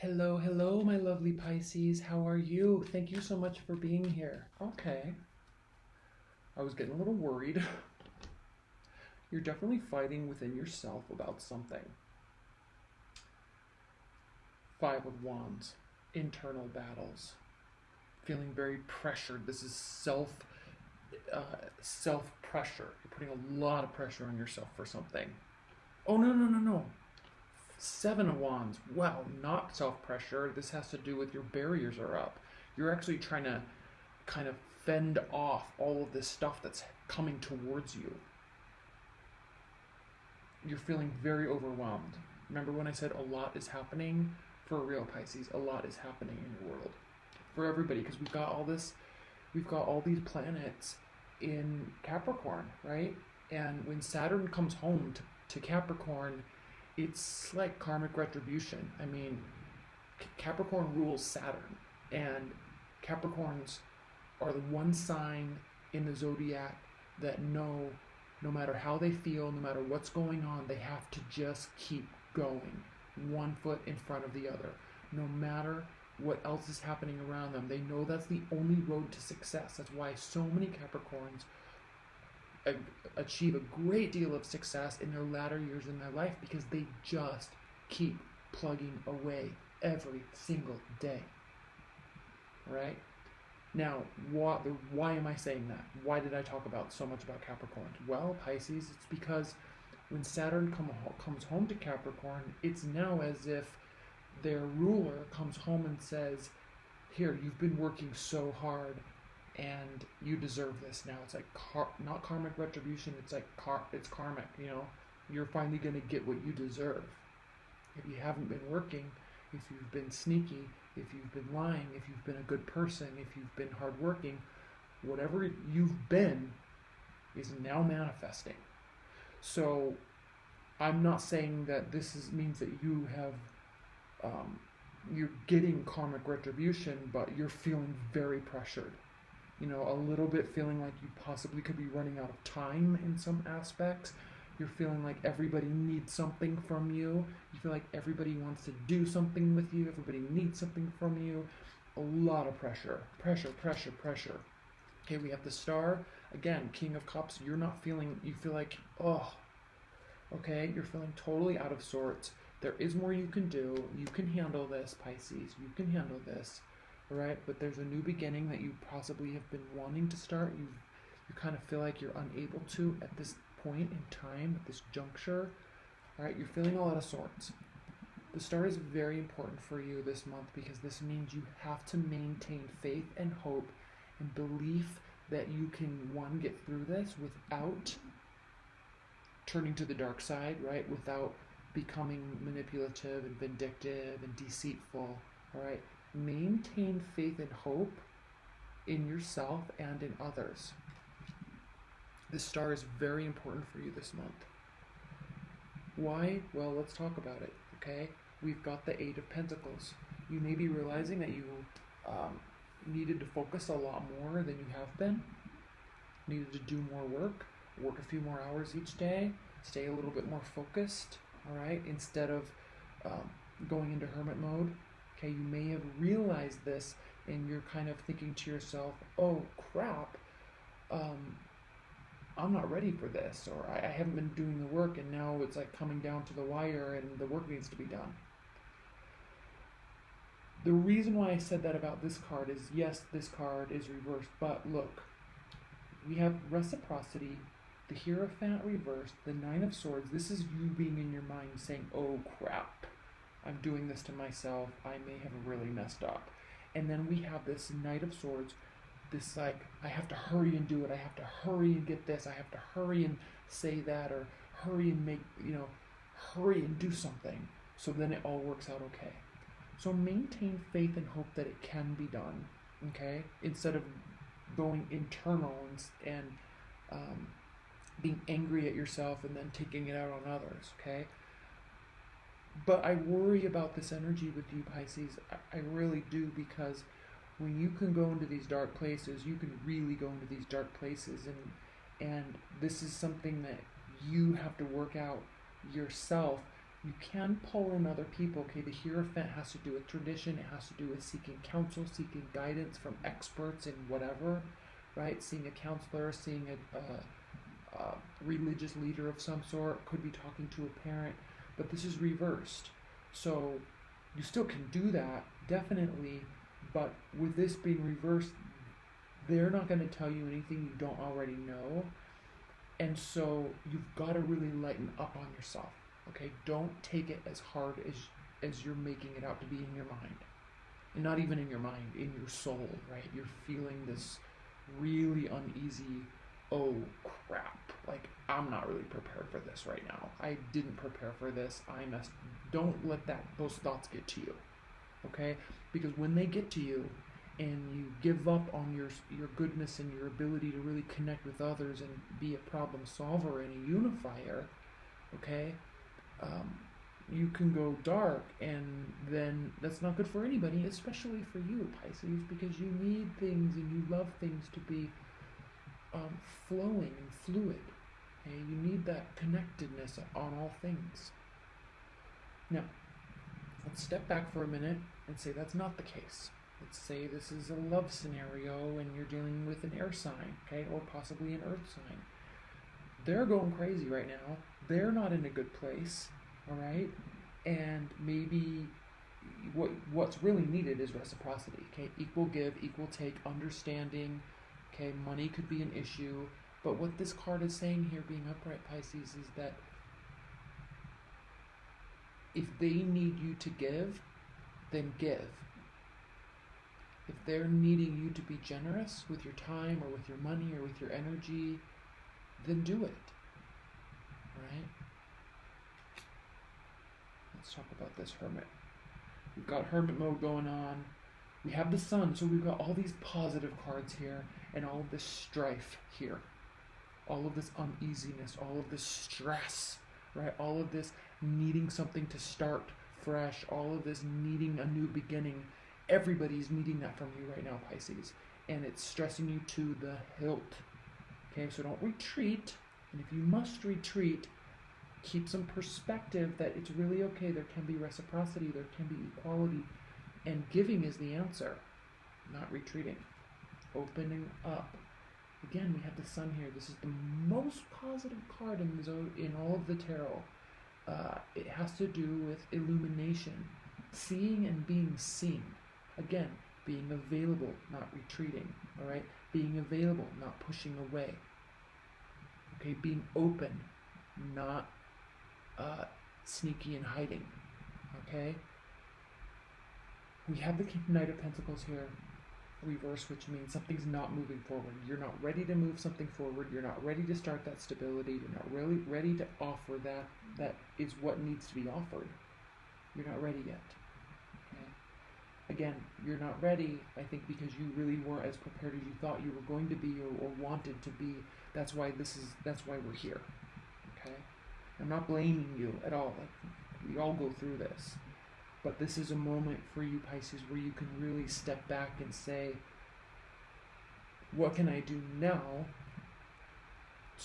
Hello, hello, my lovely Pisces. How are you? Thank you so much for being here. Okay. I was getting a little worried. You're definitely fighting within yourself about something. Five of Wands. Internal battles. Feeling very pressured. This is self-pressure. You're putting a lot of pressure on yourself for something. Oh, no. Seven of Wands. Wow, not self-pressure. This has to do with your barriers are up. You're actually trying to kind of fend off all of this stuff that's coming towards you. You're feeling very overwhelmed. Remember when I said a lot is happening? For real, Pisces, a lot is happening in your world. For everybody, because we've got all these planets in Capricorn, right? And when Saturn comes home to Capricorn, it's like karmic retribution. I mean, Capricorn rules Saturn, and Capricorns are the one sign in the zodiac that no matter how they feel, no matter what's going on, they have to just keep going, one foot in front of the other. No matter what else is happening around them, they know that's the only road to success. That's why so many Capricorns achieve a great deal of success in their latter years in their life, because they just keep plugging away every single day. Right? Now, why am I saying that? Why did I talk about so much about Capricorns? Well, Pisces, it's because when Saturn comes home to Capricorn, it's now as if their ruler comes home and says, here, you've been working so hard, and you deserve this now. It's like not karmic retribution. It's like it's karmic. You know, you're finally gonna get what you deserve. If you haven't been working, if you've been sneaky, if you've been lying, if you've been a good person, if you've been hardworking, whatever you've been is now manifesting. So, I'm not saying that this means that you have you're getting karmic retribution, but you're feeling very pressured. You know, a little bit feeling like you possibly could be running out of time in some aspects. You're feeling like everybody needs something from you. You feel like everybody wants to do something with you. Everybody needs something from you. A lot of pressure. Pressure. Okay, we have the Star. Again, King of Cups. You're not feeling, you feel like, oh, okay, you're feeling totally out of sorts. There is more you can do. You can handle this, Pisces. You can handle this. Right, but there's a new beginning that you possibly have been wanting to start. You kind of feel like you're unable to at this point in time, at this juncture. All right, you're feeling a lot of sorts. The Star is very important for you this month, because this means you have to maintain faith and hope and belief that you can, one, get through this without turning to the dark side, right? Without becoming manipulative and vindictive and deceitful, all right? Maintain faith and hope in yourself and in others. This Star is very important for you this month. Why? Well, let's talk about it, okay? We've got the Eight of Pentacles. You may be realizing that you needed to focus a lot more than you have been. Needed to do more work a few more hours each day, stay a little bit more focused, all right? Instead of going into hermit mode. Okay, you may have realized this, and you're kind of thinking to yourself, oh crap, I'm not ready for this, or I haven't been doing the work, and now it's like coming down to the wire and the work needs to be done. The reason why I said that about this card is, yes, this card is reversed, but look, we have reciprocity, the Hierophant reversed, the Nine of Swords. This is you being in your mind saying, oh crap, I'm doing this to myself, I may have really messed up. And then we have this Knight of Swords, this like, I have to hurry and do it, I have to hurry and get this, I have to hurry and say that, or hurry and make, hurry and do something, so then it all works out okay. So maintain faith and hope that it can be done, okay? Instead of going internal and being angry at yourself and then taking it out on others, okay? But I worry about this energy with you, Pisces. I really do, because when you can go into these dark places, you can really go into these dark places, and this is something that you have to work out yourself You can pull in other people. Okay, the Hierophant has to do with tradition. It has to do with seeking counsel, seeking guidance from experts in whatever, right? Seeing a counselor, seeing a religious leader of some sort. Could be talking to a parent, but this is reversed. So you still can do that, definitely, but with this being reversed, they're not going to tell you anything you don't already know. And so you've got to really lighten up on yourself. Okay, don't take it as hard as you're making it out to be in your mind. And not even in your mind, in your soul, right? You're feeling this really uneasy, oh crap, like I'm not really prepared for this right now. I didn't prepare for this. Don't let those thoughts get to you. Okay? Because when they get to you and you give up on your goodness and your ability to really connect with others and be a problem solver and a unifier, okay? You can go dark, and then that's not good for anybody, especially for you, Pisces, because you need things and you love things to be flowing and fluid. Okay? You need that connectedness on all things. Now, let's step back for a minute and say that's not the case. Let's say this is a love scenario and you're dealing with an air sign, okay, or possibly an earth sign. They're going crazy right now. They're not in a good place, all right? And maybe what's really needed is reciprocity, okay? Equal give, equal take, understanding, okay? Money could be an issue, but what this card is saying here, being upright, Pisces, is that if they need you to give, then give. If they're needing you to be generous with your time or with your money or with your energy, then do it. Right? Let's talk about this Hermit. We've got Hermit mode going on. We have the Sun, so we've got all these positive cards here and all of this strife here. All of this uneasiness, all of this stress, right? All of this needing something to start fresh, all of this needing a new beginning. Everybody's needing that from you right now, Pisces, and it's stressing you to the hilt. Okay, so don't retreat, and if you must retreat, keep some perspective that it's really okay. There can be reciprocity, there can be equality, and giving is the answer, not retreating. Opening up. Again, we have the Sun here. This is the most positive card in all of the tarot. It has to do with illumination, seeing and being seen. Again, being available, not retreating, all right? Being available, not pushing away. Okay, being open, not sneaky and hiding, okay? We have the Knight of Pentacles here, reverse, which means something's not moving forward. You're not ready to move something forward. You're not ready to start that stability. You're not really ready to offer that. That is what needs to be offered. You're not ready yet. Again, you're not ready, I think, because you really weren't as prepared as you thought you were going to be or wanted to be. That's why we're here. Okay? I'm not blaming you at all. Like, we all go through this. But this is a moment for you, Pisces, where you can really step back and say, what can I do now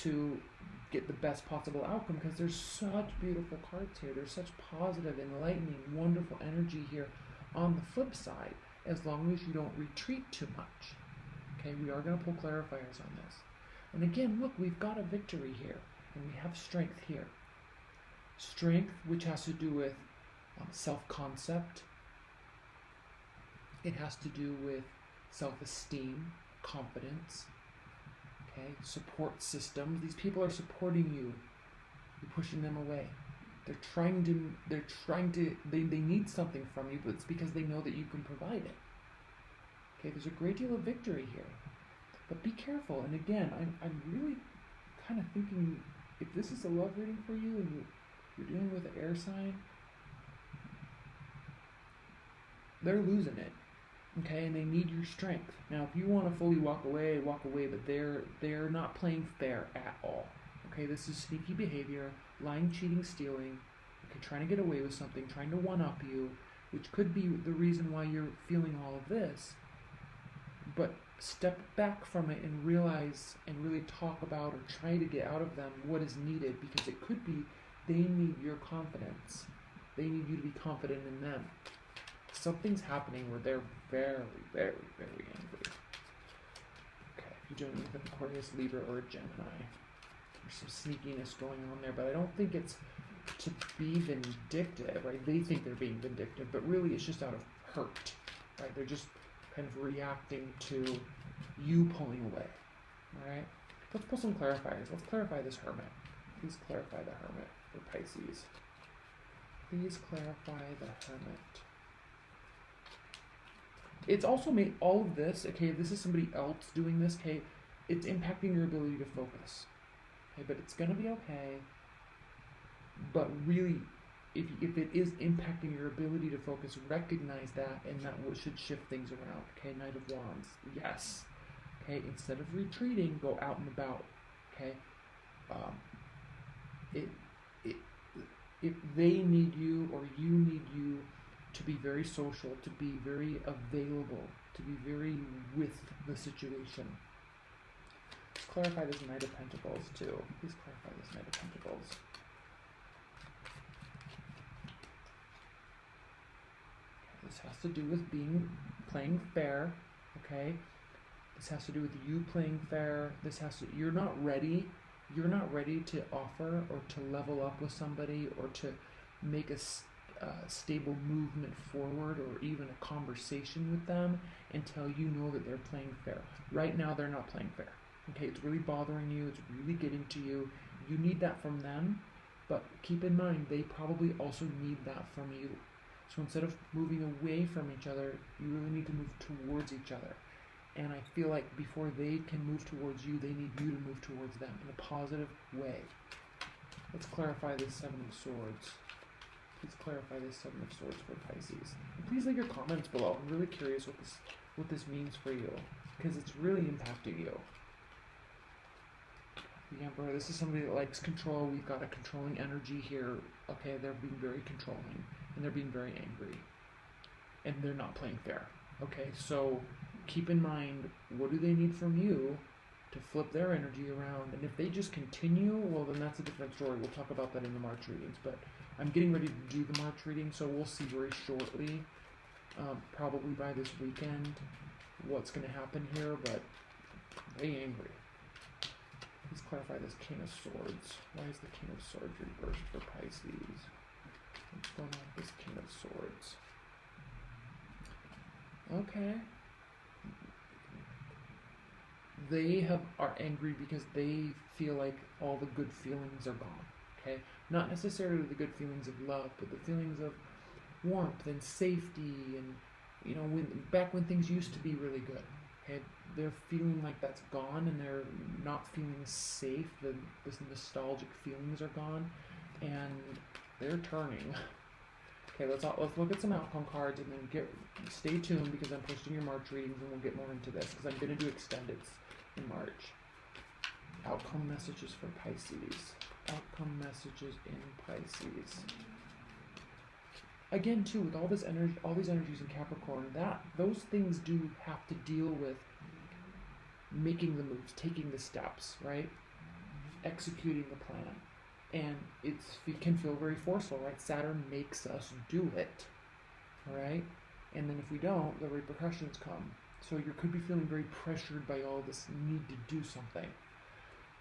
to get the best possible outcome? Because there's such beautiful cards here. There's such positive, enlightening, wonderful energy here. On the flip side, as long as you don't retreat too much. Okay, we are going to pull clarifiers on this. And again, look, we've got a victory here, and we have strength here. Strength, which has to do with self-concept. It has to do with self-esteem, confidence, okay, support systems. These people are supporting you. You're pushing them away. They need something from you, but it's because they know that you can provide it. Okay, there's a great deal of victory here. But be careful, and again, I'm really kind of thinking, if this is a love reading for you and you're dealing with an air sign, they're losing it, okay, and they need your strength. Now, if you want to fully walk away, but they're not playing fair at all. Okay, this is sneaky behavior, lying, cheating, stealing, okay, trying to get away with something, trying to one-up you, which could be the reason why you're feeling all of this. But step back from it and realize and really talk about or try to get out of them what is needed, because it could be They need your confidence. They need you to be confident in them. Something's happening where they're very, very, very angry. Okay, if you don't need an Aquarius, Libra, or a Gemini, there's some sneakiness going on there, but I don't think it's to be vindictive, right? They think they're being vindictive, but really it's just out of hurt, right? They're just kind of reacting to you pulling away, right? Let's pull some clarifiers. Let's clarify this Hermit. Please clarify the Hermit for Pisces. Please clarify the Hermit. It's also made all of this, okay, this is somebody else doing this, okay, it's impacting your ability to focus. Okay, but it's going to be okay. But really, if it is impacting your ability to focus, recognize that, and that should shift things around. Okay, Knight of Wands, yes. Okay, instead of retreating, go out and about. Okay, if they need you or you need you to be very social, to be very available, to be very with the situation. Let's clarify this Knight of Pentacles too. Please clarify this Knight of Pentacles. This has to do with playing fair, okay? This has to do with you playing fair. This has to, you're not ready to offer or to level up with somebody or to make a stable movement forward or even a conversation with them until you know that they're playing fair. Right now they're not playing fair. Okay, it's really bothering you, it's really getting to you. You need that from them, but keep in mind they probably also need that from you. So instead of moving away from each other, you really need to move towards each other. And I feel like before they can move towards you, they need you to move towards them in a positive way. Let's clarify this Seven of Swords. Please clarify this Seven of Swords for Pisces. And please leave your comments below. I'm really curious what this means for you, because it's really impacting you. The Emperor, this is somebody that likes control. We've got a controlling energy here. Okay, they're being very controlling, and they're being very angry. And they're not playing fair. Okay, so keep in mind, what do they need from you to flip their energy around? And if they just continue, well, then that's a different story. We'll talk about that in the March readings. But I'm getting ready to do the March reading, so we'll see very shortly, probably by this weekend, what's going to happen here. But very angry. Please clarify this King of Swords. Why is the King of Swords reversed for Pisces? What's going on with this King of Swords? Okay. They are angry because they feel like all the good feelings are gone. Okay? Not necessarily the good feelings of love, but the feelings of warmth and safety and, you know, back when things used to be really good. Okay? They're feeling like that's gone and they're not feeling safe. This nostalgic feelings are gone and they're turning. Okay, let's look at some outcome cards and then stay tuned because I'm posting your March readings and we'll get more into this because I'm going to do extendeds in March. Outcome messages for Pisces. Outcome messages in Pisces. Again, too, with all this energy, all these energies in Capricorn, those things do have to deal with making the moves, taking the steps, right? Executing the plan. And it can feel very forceful, right? Saturn makes us do it, right? And then if we don't, the repercussions come. So you could be feeling very pressured by all this need to do something.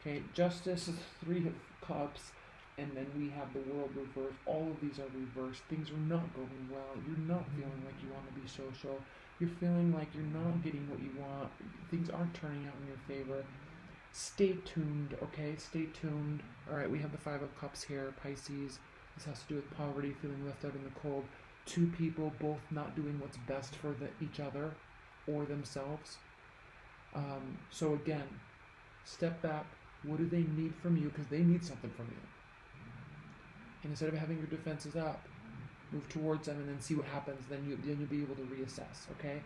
Okay, Justice is 3 of Cups, and then we have the World reversed. All of these are reversed. Things are not going well. You're not feeling like you want to be social. You're feeling like you're not getting what you want. Things aren't turning out in your favor. Stay tuned, okay? Stay tuned. All right, we have the 5 of Cups here, Pisces. This has to do with poverty, feeling left out in the cold. 2 people both not doing what's best for each other or themselves. So again, step back. What do they need from you? Because they need something from you. And instead of having your defenses up, move towards them and then see what happens. Then you'll be able to reassess, okay?